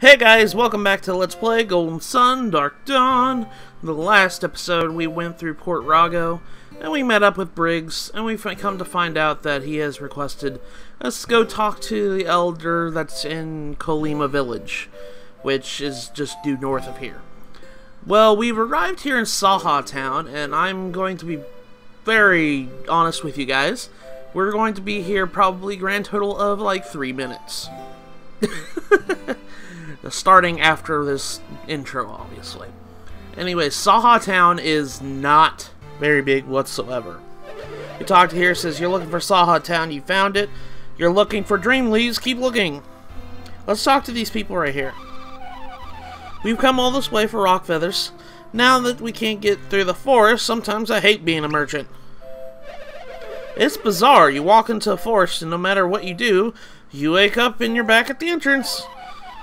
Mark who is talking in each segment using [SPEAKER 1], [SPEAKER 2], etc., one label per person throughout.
[SPEAKER 1] Hey guys, welcome back to Let's Play Golden Sun, Dark Dawn. In the last episode, we went through Port Rago, and we met up with Briggs, and we've come to find out that he has requested us to go talk to the elder that's in Kolima Village, which is just due north of here. Well, we've arrived here in Saha Town, and I'm going to be very honest with you guys. We're going to be here probably grand total of like 3 minutes. Starting after this intro, obviously. Anyway, Saha Town is not very big whatsoever. You talk to here, says you're looking for Saha Town, you found it. You're looking for dream leaves, keep looking. Let's talk to these people right here. We've come all this way for rock feathers. Now that we can't get through the forest, sometimes I hate being a merchant. It's bizarre, you walk into a forest and no matter what you do, you wake up and you're back at the entrance.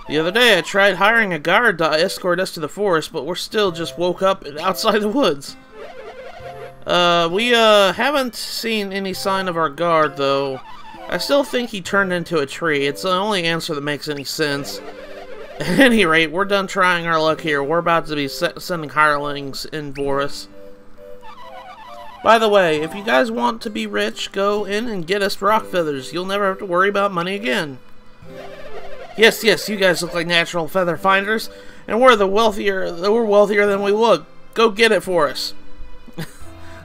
[SPEAKER 1] The other day, I tried hiring a guard to escort us to the forest, but we're still just woke up outside the woods. We haven't seen any sign of our guard, though. I still think he turned into a tree. It's the only answer that makes any sense. At any rate, we're done trying our luck here. We're about to be sending hirelings in for us. By the way, if you guys want to be rich, go in and get us rock feathers. You'll never have to worry about money again. Yes, you guys look like natural feather finders, and we're wealthier than we look. Go get it for us.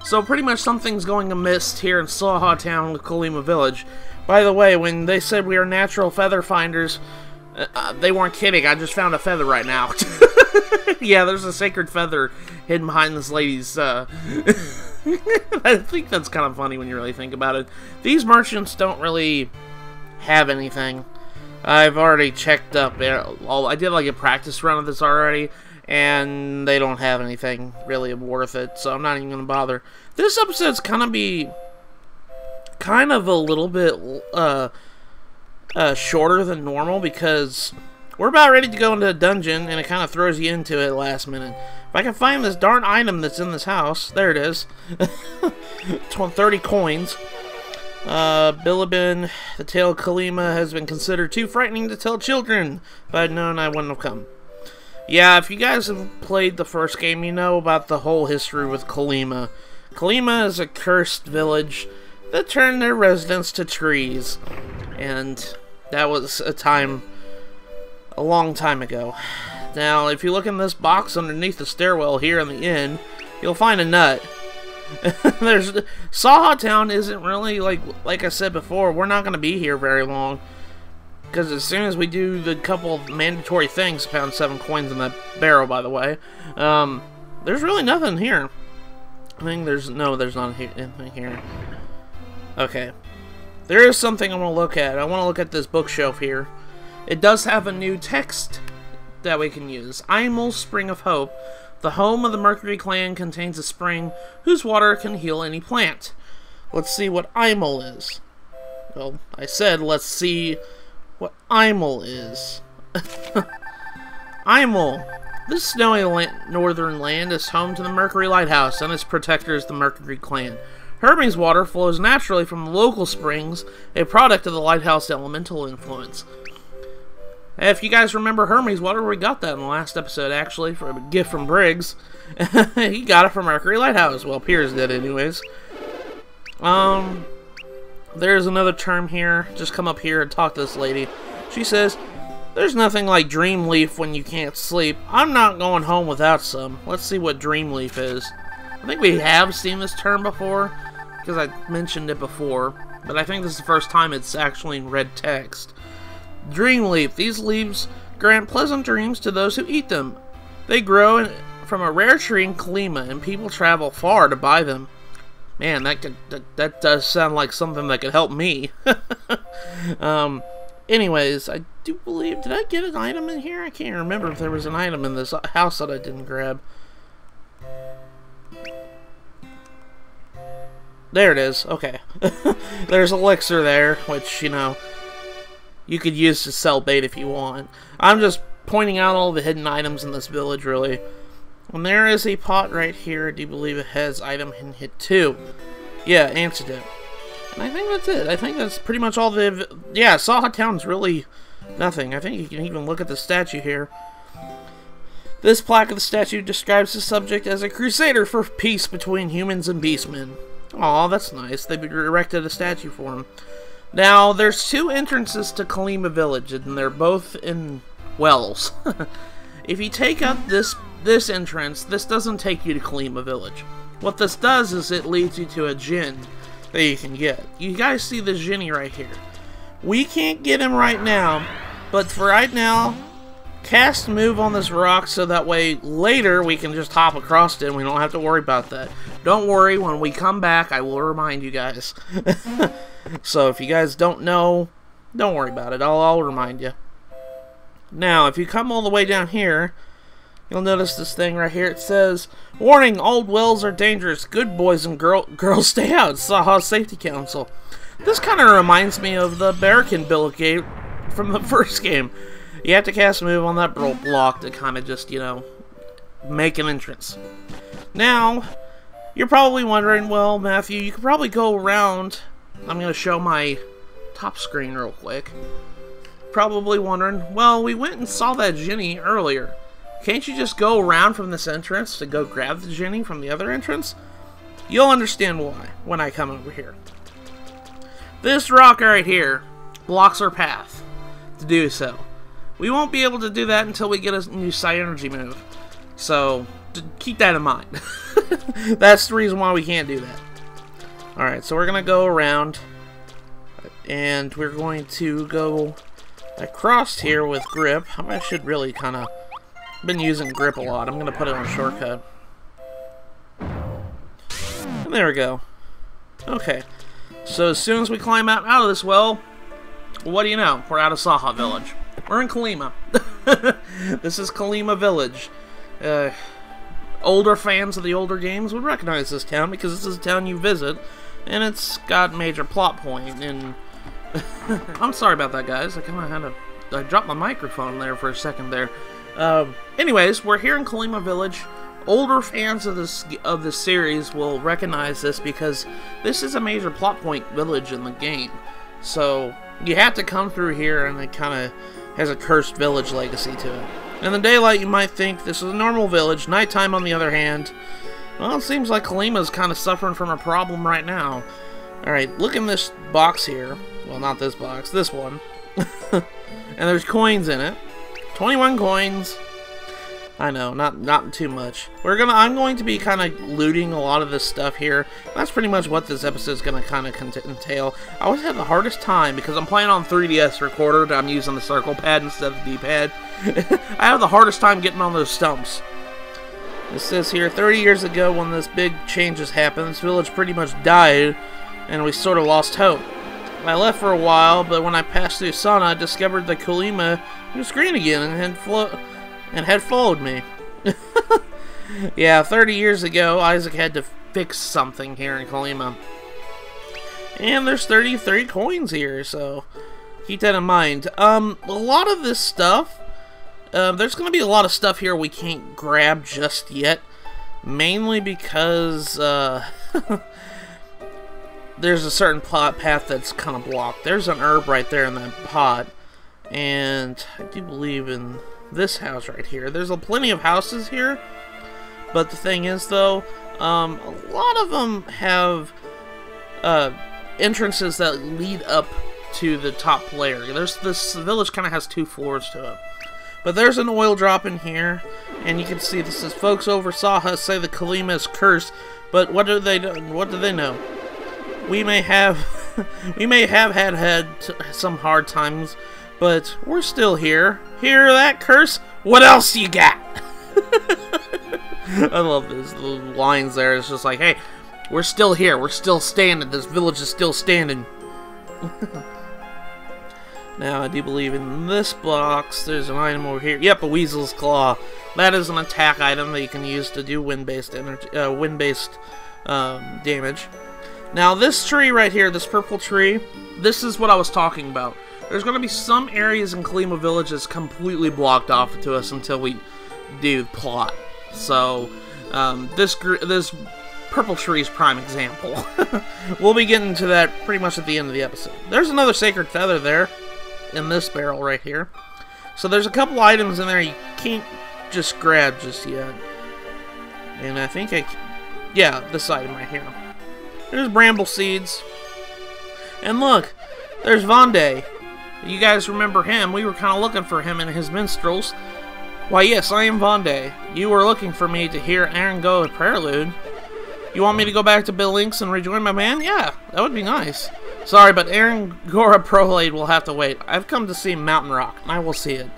[SPEAKER 1] So pretty much something's going amiss here in Saha Town with Kolima Village. By the way, when they said we are natural feather finders, they weren't kidding. I just found a feather right now. Yeah, there's a sacred feather hidden behind this lady's, I think that's kind of funny when you really think about it. These merchants don't really have anything. I've already checked up. I did like a practice run of this already, and they don't have anything really worth it, so I'm not even going to bother. This episode's kind of a little bit shorter than normal because we're about ready to go into a dungeon, and it kind of throws you into it last minute. If I can find this darn item that's in this house, there it is. 30 coins. Bilibin, the tale of Kolima has been considered too frightening to tell children. If I'd known, I wouldn't have come. Yeah, if you guys have played the first game, you know about the whole history with Kolima. Kolima is a cursed village that turned their residents to trees. And that was a long time ago. Now, if you look in this box underneath the stairwell here in the inn, you'll find a nut. Saha Town isn't really, like I said before, we're not going to be here very long. Because as soon as we do the couple of mandatory things, found 7 coins in that barrel, by the way, there's really nothing here. I think there's not anything here. Okay. There is something I want to look at. I want to look at this bookshelf here. It does have a new text that we can use. Imel's Spring of Hope. The home of the Mercury clan contains a spring whose water can heal any plant. Let's see what Imel is. Well, I said let's see what Imel is. Imel. This snowy northern land is home to the Mercury Lighthouse, and its protector is the Mercury clan. Hermes water flows naturally from the local springs, a product of the lighthouse elemental influence. If you guys remember Hermes water, we got that in the last episode, actually, for a gift from Briggs. He got it from Mercury Lighthouse. Well, Piers did, anyways. There's another term here. Just come up here and talk to this lady. She says, there's nothing like dream leaf when you can't sleep. I'm not going home without some. Let's see what dream leaf is. I think we have seen this term before, because I mentioned it before. But I think this is the first time it's actually in red text. Dream leaf. These leaves grant pleasant dreams to those who eat them. They grow from a rare tree in Kolima, and people travel far to buy them. Man, that does sound like something that could help me. Anyways, I do believe... Did I get an item in here? I can't remember if there was an item in this house that I didn't grab. There it is. Okay. There's elixir there, which, you know... you could use to sell bait if you want. I'm just pointing out all the hidden items in this village, really. And there is a pot right here. I do believe it has item in hit 2. Yeah, antidote. And I think that's it. I think that's pretty much all the... Yeah, Saha Town's really Nothing. I think you can even look at the statue here. This plaque of the statue describes the subject as a crusader for peace between humans and beastmen. Aw, that's nice. They've erected a statue for him. Now, there's 2 entrances to Kolima Village, and they're both in wells. If you take out this entrance, this doesn't take you to Kolima Village. What this does is it leads you to a djinn that you can get. You guys see the djinni right here. We can't get him right now, but for right now, cast move on this rock so that way later we can just hop across it and we don't have to worry about that. Don't worry, when we come back I will remind you guys. So if you guys don't know, don't worry about it. I'll remind you. Now if you come all the way down here, you'll notice this thing right here. It says, "Warning, old wells are dangerous. Good boys and girls stay out. Saha Safety Council." This kind of reminds me of the Barracan Billet from the first game. You have to cast a move on that block to kind of just, you know, make an entrance. Now, you're probably wondering, well, Matthew, you could probably go around. I'm going to show my top screen real quick. Probably wondering, well, we went and saw that djinni earlier. Can't you just go around from this entrance to go grab the djinni from the other entrance? You'll understand why when I come over here. This rock right here blocks our path to do so. We won't be able to do that until we get a new Psi Energy move. So, keep that in mind. That's the reason why we can't do that. Alright, so we're going to go around. And we're going to go across here with grip. I should really kind of been using grip a lot. I'm going to put it on shortcut. And there we go. Okay. So as soon as we climb out of this well, what do you know? We're out of Saha Village. We're in Kolima. This is Kolima Village. Older fans of the older games would recognize this town because this is a town you visit, and it's got major plot point. And I'm sorry about that, guys. I kind of had I dropped my microphone there for a second there. Anyways, we're here in Kolima Village. Older fans of this series will recognize this because this is a major plot point village in the game. So you have to come through here, and it kind of has a cursed village legacy to it. In the daylight, you might think this is a normal village. Nighttime, on the other hand, well, it seems like Kolima's kind of suffering from a problem right now. Alright, look in this box here. Well, not this box, this one. And there's coins in it. 21 coins. I know, not too much. I'm going to be kind of looting a lot of this stuff here. That's pretty much what this episode is going to kind of entail. I always have the hardest time because I'm playing on 3DS recorder. I'm using the circle pad instead of the D-pad. I have the hardest time getting on those stumps. It says here, 30 years ago when this big changes happened, this village pretty much died, and we sort of lost hope. I left for a while, but when I passed through Sana, I discovered that Kolima was green again and had followed me. Yeah, 30 years ago, Isaac had to fix something here in Kolima. And there's 33 coins here, so keep that in mind. A lot of this stuff, there's going to be a lot of stuff here we can't grab just yet. Mainly because, there's a certain path that's kind of blocked. There's an herb right there in that pot. And I do believe in this house right here. There's plenty of houses here. But the thing is, though, a lot of them have entrances that lead up to the top layer. This village kind of has 2 floors to it. But there's an oil drop in here. And you can see this says, folks over Saha say the Kolima is cursed. But what do they know? We may have had some hard times, but we're still here. Hear that, curse? What else you got? I love this. The lines there. It's just like, hey, we're still here. We're still standing. This village is still standing. Now, I do believe in this box, there's an item over here. Yep, a weasel's claw. That is an attack item that you can use to do wind-based damage. Now, this tree right here, this purple tree, this is what I was talking about. There's going to be some areas in Kolima Village that's completely blocked off to us until we do plot. So, this purple tree is prime example. We'll be getting to that pretty much at the end of the episode. There's another sacred feather there. in this barrel right here. So there's a couple items in there you can't just grab just yet. And I think yeah, this item right here. There's bramble seeds. And look, there's Vonday. You guys remember him? We were kind of looking for him in his minstrels. Why, yes, I am Vonday. You were looking for me to hear Aaron go a prelude. You want me to go back to Bill Links and rejoin my band? Yeah, that would be nice. Sorry, but Aaron Gora Prolade will have to wait. I've come to see Mountain Rock, and I will see it.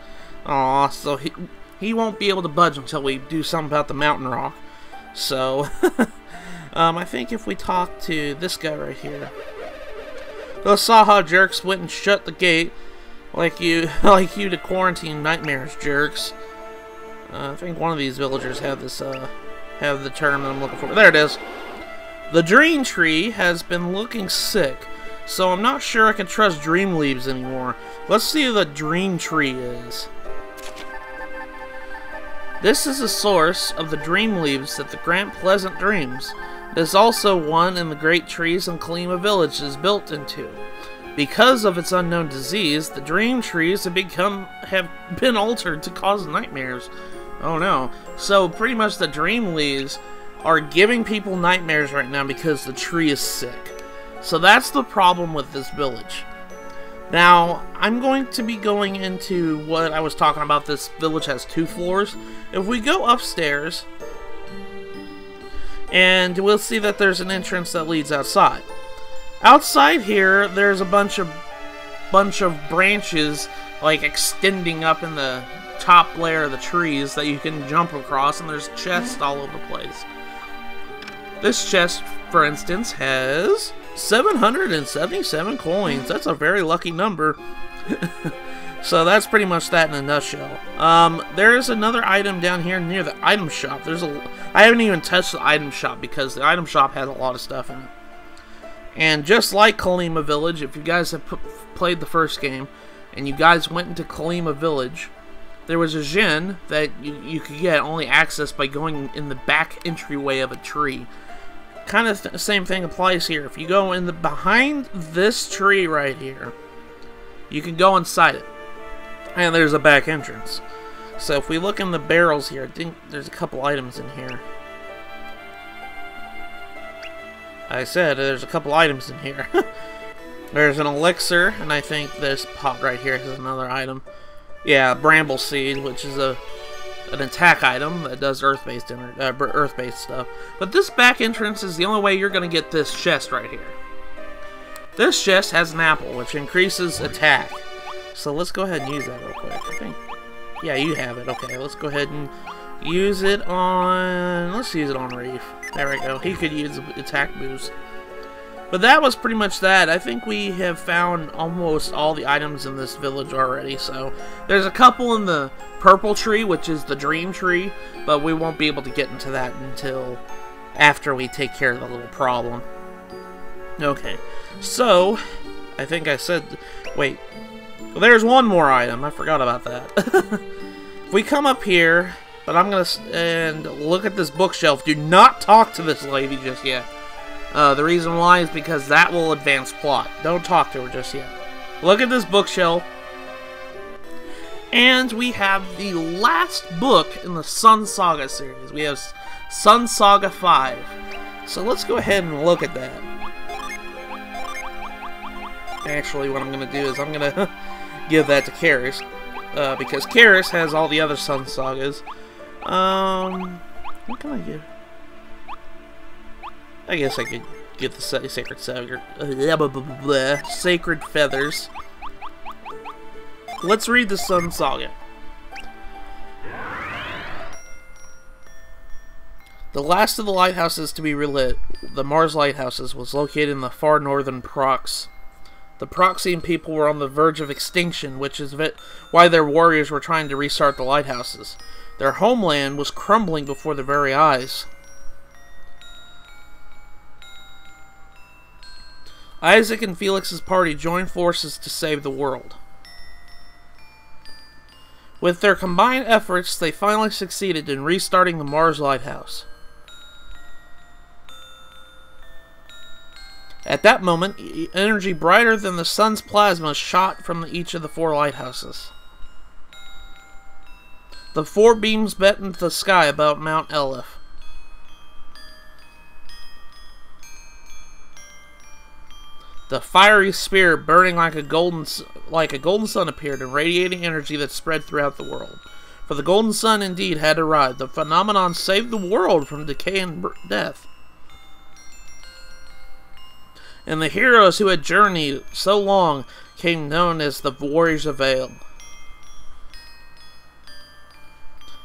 [SPEAKER 1] Aw, so he won't be able to budge until we do something about the Mountain Rock. So, I think if we talk to this guy right here. Those Saha jerks went and shut the gate like you to quarantine nightmares, jerks. I think one of these villagers have this, have the term that I'm looking for. There it is. The Dream Tree has been looking sick, so I'm not sure I can trust Dream Leaves anymore. Let's see who the Dream Tree is. This is the source of the Dream Leaves that grant pleasant dreams. There's also one in the great trees in Kolima Villiage is built into. Because of its unknown disease, the dream trees have been altered to cause nightmares. Oh no. So pretty much the dream leaves are giving people nightmares right now because the tree is sick. So that's the problem with this village. Now, I'm going to be going into what I was talking about. This village has 2 floors. If we go upstairs, and we'll see that there's an entrance that leads outside. Outside here, there's a bunch of branches like extending up in the top layer of the trees that you can jump across, and there's chests all over the place. This chest, for instance, has 777 coins. That's a very lucky number. So that's pretty much that in a nutshell. There is another item down here near the item shop. I haven't even touched the item shop because the item shop has a lot of stuff in it. And just like Kolima Village, if you guys have played the first game, and you guys went into Kolima Village, there was a Jinn that you could get only accessed by going in the back entryway of a tree. Kind of the same thing applies here. If you go in behind this tree right here, you can go inside it. And there's a back entrance. So if we look in the barrels here, I think there's a couple items in here. I said there's a couple items in here. There's an elixir, and I think this pot right here is another item. Yeah, bramble seed, which is an attack item that does earth-based stuff. But this back entrance is the only way you're going to get this chest right here. This chest has an apple, which increases attack. So let's go ahead and use that real quick. I think, yeah, you have it. Okay, let's go ahead and use it on... Let's use it on Reef. There we go. He could use an attack boost. But that was pretty much that. I think we have found almost all the items in this village already. So there's a couple in the purple tree, which is the dream tree. But we won't be able to get into that until after we take care of the little problem. Okay. So, I think I said... Wait. Well, there's one more item. I forgot about that. If we come up here, but I'm going to look at this bookshelf. Do not talk to this lady just yet. The reason why is because that will advance plot. Don't talk to her just yet. Look at this bookshelf. And we have the last book in the Sun Saga series. We have Sun Saga 5. So let's go ahead and look at that. Actually, what I'm going to do is I'm going to give that to Karis. Because Karis has all the other Sun Sagas. What can I give? I guess I could get the Sacred Sacred Feathers. Let's read the Sun Saga. The last of the lighthouses to be relit, the Mars Lighthouses, was located in the far northern Prox. The Proxian people were on the verge of extinction, which is why their warriors were trying to restart the lighthouses. Their homeland was crumbling before their very eyes. Isaac and Felix's party joined forces to save the world. With their combined efforts, they finally succeeded in restarting the Mars Lighthouse. At that moment, energy brighter than the sun's plasma shot from each of the 4 lighthouses. The 4 beams bent into the sky above Mount Elif. The fiery spear, burning like a golden sun, appeared in radiating energy that spread throughout the world. For the golden sun indeed had arrived. The phenomenon saved the world from decay and death. And the heroes who had journeyed so long came known as the Warriors of Vale.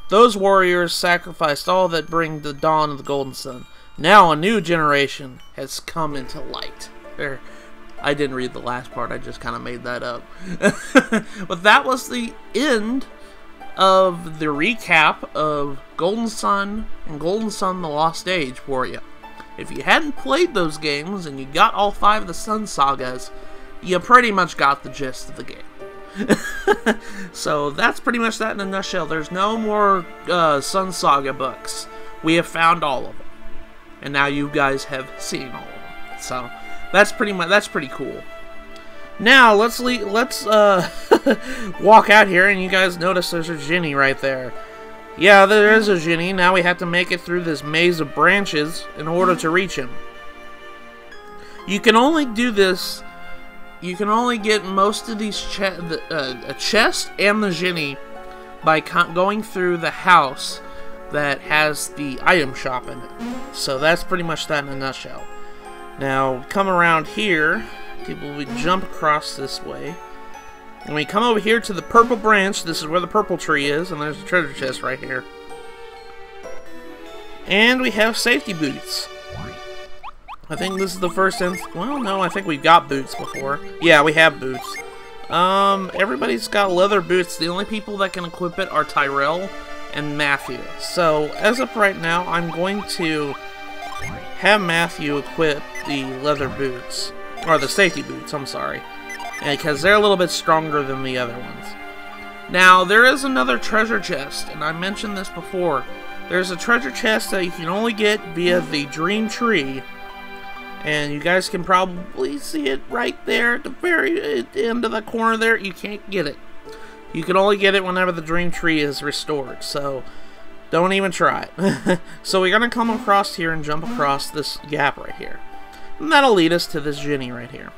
[SPEAKER 1] Those warriors sacrificed all that bring the dawn of the golden sun. Now a new generation has come into light. I didn't read the last part, I just kind of made that up. But that was the end of the recap of Golden Sun and Golden Sun the Lost Age for you. If you hadn't played those games and you got all 5 of the Sun Sagas, you pretty much got the gist of the game. So that's pretty much that in a nutshell. There's no more Sun Saga books. We have found all of them. And now you guys have seen all of them. So that's pretty cool. Now let's walk out here, and you guys notice there's a Ginny right there. Yeah, there is a Ginny. Now we have to make it through this maze of branches in order to reach him. You can only do this. You can only get most of these a chest and the Ginny by going through the house that has the item shop in it. So that's pretty much that in a nutshell. Now, come around here, people will jump across this way. And we come over here to the purple branch. This is where the purple tree is, and there's a treasure chest right here. And we have safety boots. I think this is the first well, no, I think we've got boots before. Yeah, we have boots. Everybody's got leather boots. The only people that can equip it are Tyrell and Matthew. So, as of right now, I'm going to have Matthew equip the leather boots. Or the safety boots, I'm sorry. Because they're a little bit stronger than the other ones. Now, there is another treasure chest, and I mentioned this before. There's a treasure chest that you can only get via the Dream Tree. And you guys can probably see it right there at the very end of the corner there. You can't get it. You can only get it whenever the Dream Tree is restored, so don't even try it. So we're going to come across here and jump across this gap right here. And that'll lead us to this Ginny right here.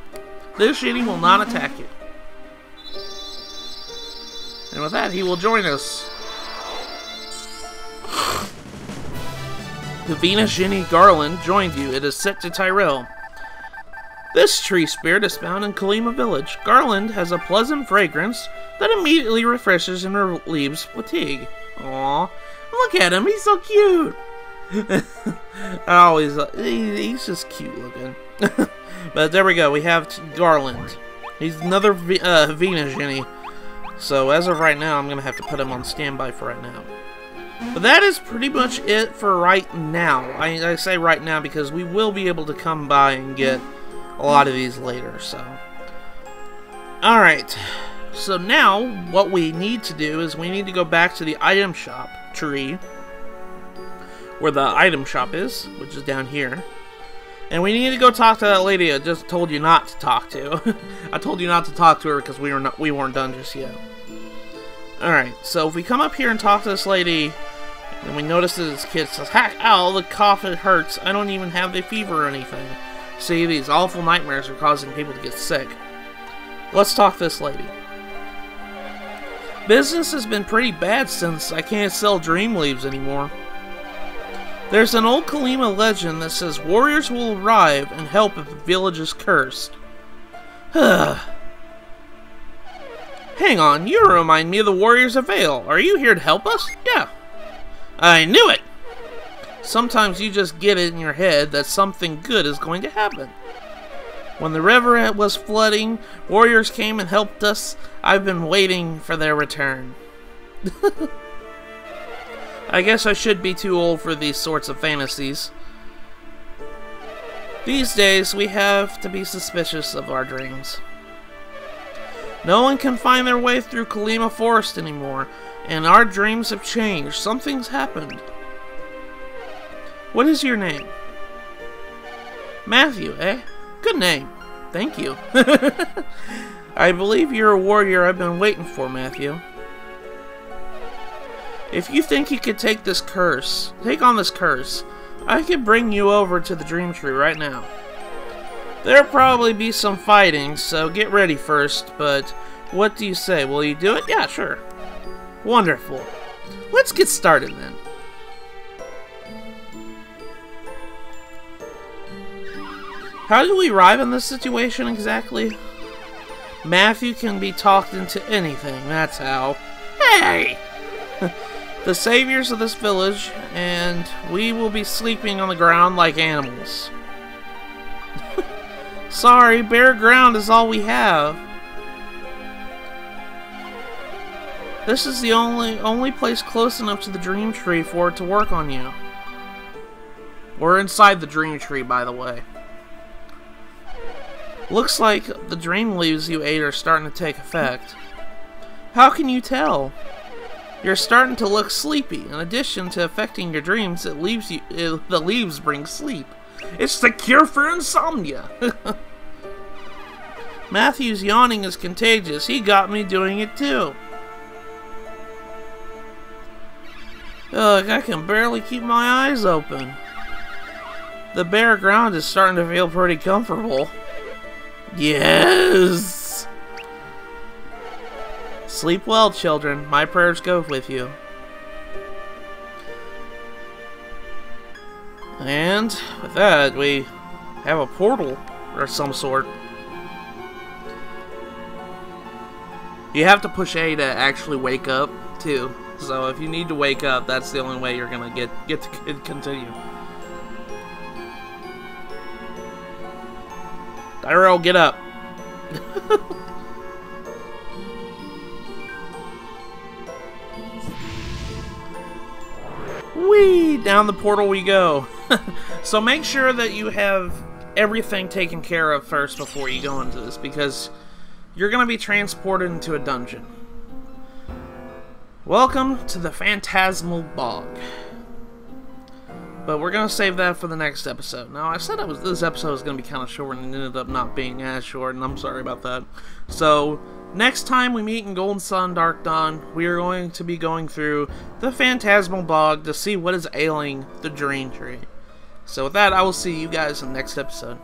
[SPEAKER 1] This Ginny will not attack you. And with that, he will join us. The Venus Ginny Garland joined you. It is set to Tyrell. This tree spirit is found in Kolima Village. Garland has a pleasant fragrance that immediately refreshes and relieves fatigue. Aww. Look at him, he's so cute. Oh, he's just cute looking. But there we go, we have Garland. He's another Venus Ginny. So as of right now, I'm going to have to put him on standby for right now. But that is pretty much it for right now. I say right now because we will be able to come by and get a lot of these later, so. Alright. So now, what we need to do is we need to go back to the item shop tree. Where the item shop is, which is down here. And we need to go talk to that lady I just told you not to talk to. I told you not to talk to her because we weren't done just yet. Alright, so if we come up here and talk to this lady, and we notice that this kid says, "Heck, ow, the cough, it hurts. I don't even have the fever or anything." See, these awful nightmares are causing people to get sick. Let's talk to this lady. Business has been pretty bad since I can't sell dream leaves anymore. There's an old Kolima legend that says warriors will arrive and help if the village is cursed. Hang on, you remind me of the Warriors of Vale. Are you here to help us? Yeah. I knew it! Sometimes you just get it in your head that something good is going to happen. When the river was flooding, warriors came and helped us. I've been waiting for their return. I guess I should be too old for these sorts of fantasies. These days, we have to be suspicious of our dreams. No one can find their way through Kolima Forest anymore, and our dreams have changed. Something's happened. What is your name? Matthew, eh? Good name. Thank you. I believe you're a warrior I've been waiting for, Matthew. If you think you could take on this curse, I could bring you over to the Dream Tree right now. There'll probably be some fighting, so get ready first, but what do you say? Will you do it? Yeah, sure. Wonderful. Let's get started then. How do we arrive in this situation exactly? Matthew can be talked into anything, that's how. Hey! The saviors of this village, and we will be sleeping on the ground like animals. Sorry, bare ground is all we have. This is the only place close enough to the Dream Tree for it to work on you. We're inside the Dream Tree, by the way. Looks like the dream leaves you ate are starting to take effect. How can you tell? You're starting to look sleepy. In addition to affecting your dreams, the leaves bring sleep. It's the cure for insomnia. Matthew's yawning is contagious. He got me doing it too. Ugh, I can barely keep my eyes open. The bare ground is starting to feel pretty comfortable. Yes! Sleep well, children. My prayers go with you. And with that, we have a portal or some sort. You have to push A to actually wake up, too. So if you need to wake up, that's the only way you're gonna get to continue. Tyrell, get up. Whee! Down the portal we go. So make sure that you have everything taken care of first before you go into this, because you're going to be transported into a dungeon. Welcome to the Phantasmal Bog. But we're going to save that for the next episode. Now, I said this episode was going to be kind of short, and it ended up not being as short, and I'm sorry about that. So, next time we meet in Golden Sun, Dark Dawn, we are going to be going through the Phantasmal Bog to see what is ailing the Dream Tree. So with that, I will see you guys in the next episode.